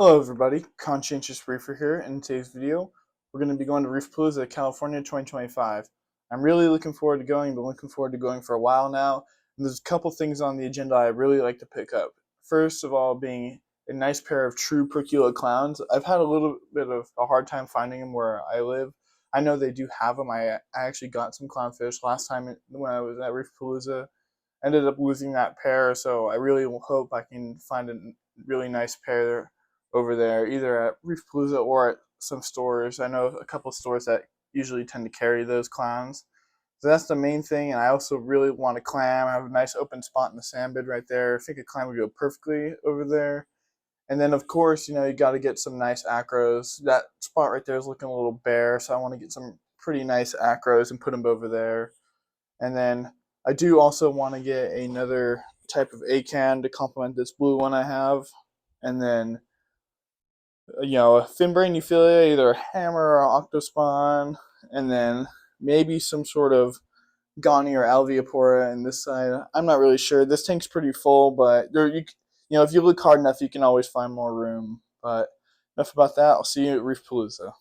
Hello everybody, Conscientious Reefer here. In today's video, we're going to be going to Reef Palooza, California 2025. I'm really looking forward to going, been looking forward to going for a while now. And there's a couple things on the agenda I really like to pick up. First of all, being a nice pair of true per kilo clowns. I've had a little bit of a hard time finding them where I live. I know they do have them. I actually got some clownfish last time when I was at Reef Palooza. Ended up losing that pair, so I really hope I can find a really nice pair over there, either at Reef Palooza or at some stores. I know a couple stores that usually tend to carry those clowns. So that's the main thing, and I also really want a clam. I have a nice open spot in the sand bed right there. I think a clam would go perfectly over there. And then, of course, you got to get some nice acros. That spot right there is looking a little bare, so I want to get some pretty nice acros and put them over there. And then I do also want to get another type of A-can to complement this blue one I have. And then, a fin brain euphyllia, either a hammer or octospawn. And then maybe some sort of Goni or alveopora in this side. I'm not really sure. This tank's pretty full, but if you look hard enough, you can always find more room. But enough about that. I'll see you at Reef Palooza.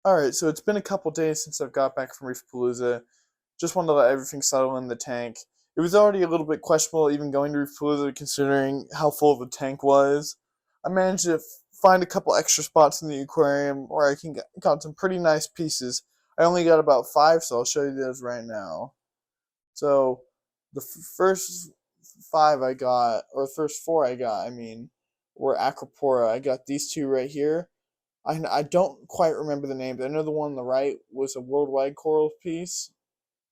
Alright, so it's been a couple days since I've got back from Reef Palooza. Just wanted to let everything settle in the tank. It was already a little bit questionable even going to Reef Palooza considering how full the tank was. I managed to find a couple extra spots in the aquarium where I got some pretty nice pieces. I only got about 5, so I'll show you those right now. So the first 5 I got, or the first 4 I got, were Acropora. I got these 2 right here. I don't quite remember the names. I know the one on the right was a worldwide coral piece.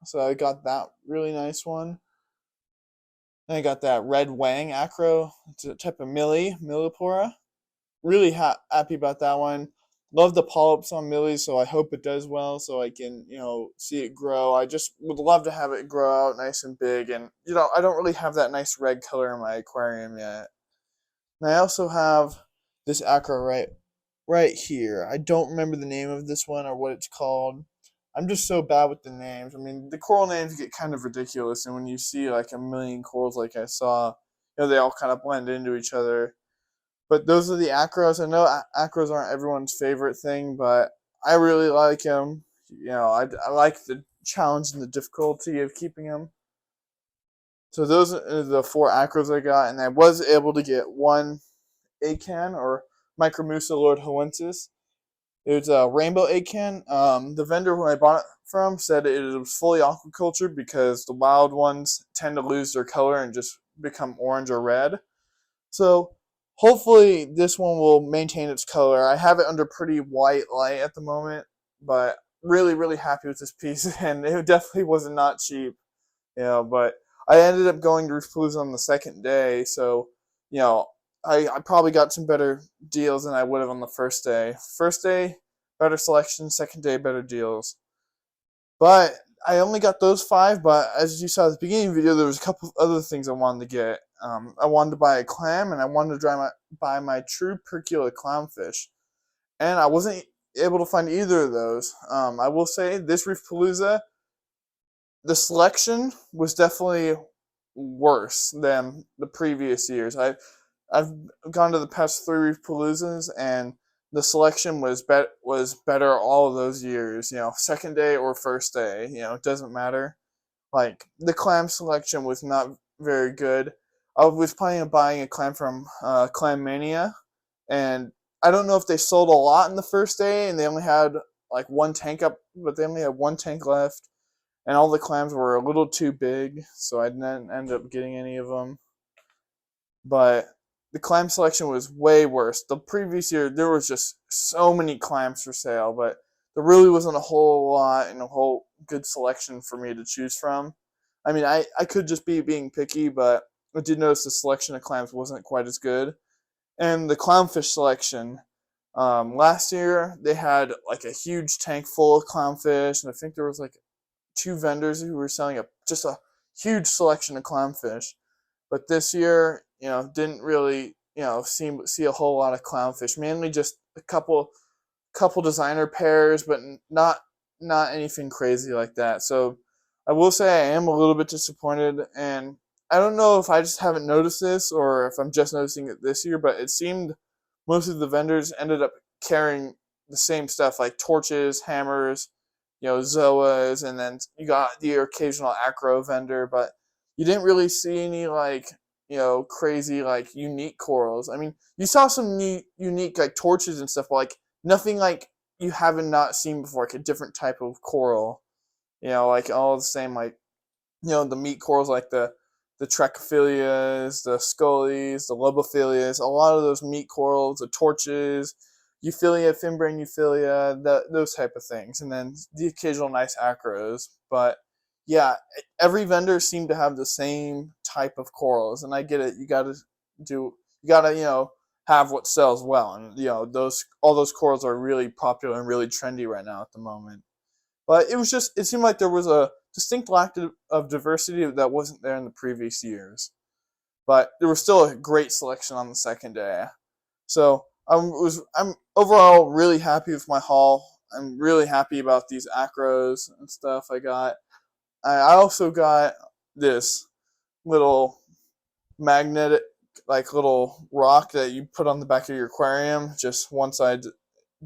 So I got that really nice one. And I got that red wang acro. It's a type of millipora. Really happy about that one. Love the polyps on millie, so I hope it does well so I can, see it grow. I just would love to have it grow out nice and big. And, I don't really have that nice red color in my aquarium yet. And I also have this acro right here. I don't remember the name of this one or what it's called. I'm just so bad with the names. The coral names get kind of ridiculous, and when you see like a million corals like I saw, they all kind of blend into each other. But those are the acros. I know acros aren't everyone's favorite thing, but I really like them. I like the challenge and the difficulty of keeping them. So those are the 4 acros I got, and I was able to get one acan or Micromusa lordhoensis. It was a rainbow acan. The vendor who I bought it from said it was fully aquacultured because the wild ones tend to lose their color and just become orange or red. So hopefully this one will maintain its color. I have it under pretty white light at the moment, but really, really happy with this piece, and it definitely was not cheap. But I ended up going to Reef Palooza on the second day, so I probably got some better deals than I would have on the first day. First day, better selection. Second day, better deals. But I only got those 5. But as you saw at the beginning of the video, there was a couple of other things I wanted to get. I wanted to buy a clam, and I wanted to buy my true percula clownfish. And I wasn't able to find either of those. I will say this Reef Palooza, the selection was definitely worse than the previous years. I've gone to the past 3 Reef Paloozas, and the selection was better all of those years. Second day or first day, it doesn't matter. Like the clam selection was not very good. I was planning on buying a clam from Clam Mania, and I don't know if they sold a lot in the first day, and they only had like 1 tank up, but they only had 1 tank left, and all the clams were a little too big, so I didn't end up getting any of them. But the clam selection was way worse. The previous year, there was just so many clams for sale, but there really wasn't a whole lot and a whole good selection for me to choose from. I could just be being picky, but I did notice the selection of clams wasn't quite as good. And the clownfish selection, last year they had like a huge tank full of clownfish, and I think there was like 2 vendors who were selling just a huge selection of clownfish. But this year, didn't really, see a whole lot of clownfish. Mainly just a couple designer pairs, but not anything crazy like that. So I will say I am a little bit disappointed, and I don't know if I just haven't noticed this or if I'm just noticing it this year, but it seemed most of the vendors ended up carrying the same stuff like torches, hammers, zoas, and then you got the occasional acro vendor, but you didn't really see any like crazy like unique corals. You saw some neat unique like torches and stuff, but like nothing like you haven't not seen before, like a different type of coral. Like all the same, like the meat corals, like the Trichophilias, the Scullies, the Lobophilias, a lot of those meat corals, the torches, Euphilia, Fimbrian Euphilia, those type of things, and then the occasional nice acros. But yeah, every vendor seemed to have the same type of corals, and I get it. You gotta have what sells well, and all those corals are really popular and really trendy right now at the moment. But it seemed like there was a distinct lack of diversity that wasn't there in the previous years. But there was still a great selection on the second day. So I'm overall really happy with my haul. I'm really happy about these acros and stuff I got. I also got this little magnetic, like little rock that you put on the back of your aquarium, just one side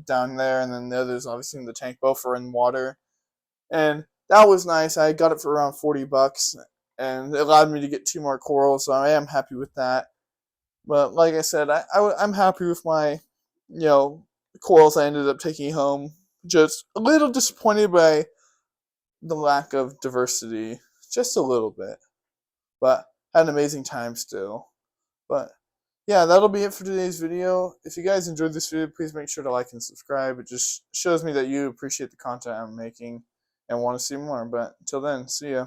down there, and then the others obviously in the tank. Both are in water, and that was nice. I got it for around $40, and it allowed me to get 2 more corals, so I am happy with that. But like I said, I'm happy with my, corals I ended up taking home. Just a little disappointed by the lack of diversity, just a little bit. But had an amazing time still. But yeah, that'll be it for today's video. If you guys enjoyed this video, please make sure to like and subscribe. It just shows me that you appreciate the content I'm making and want to see more. But until then, see ya.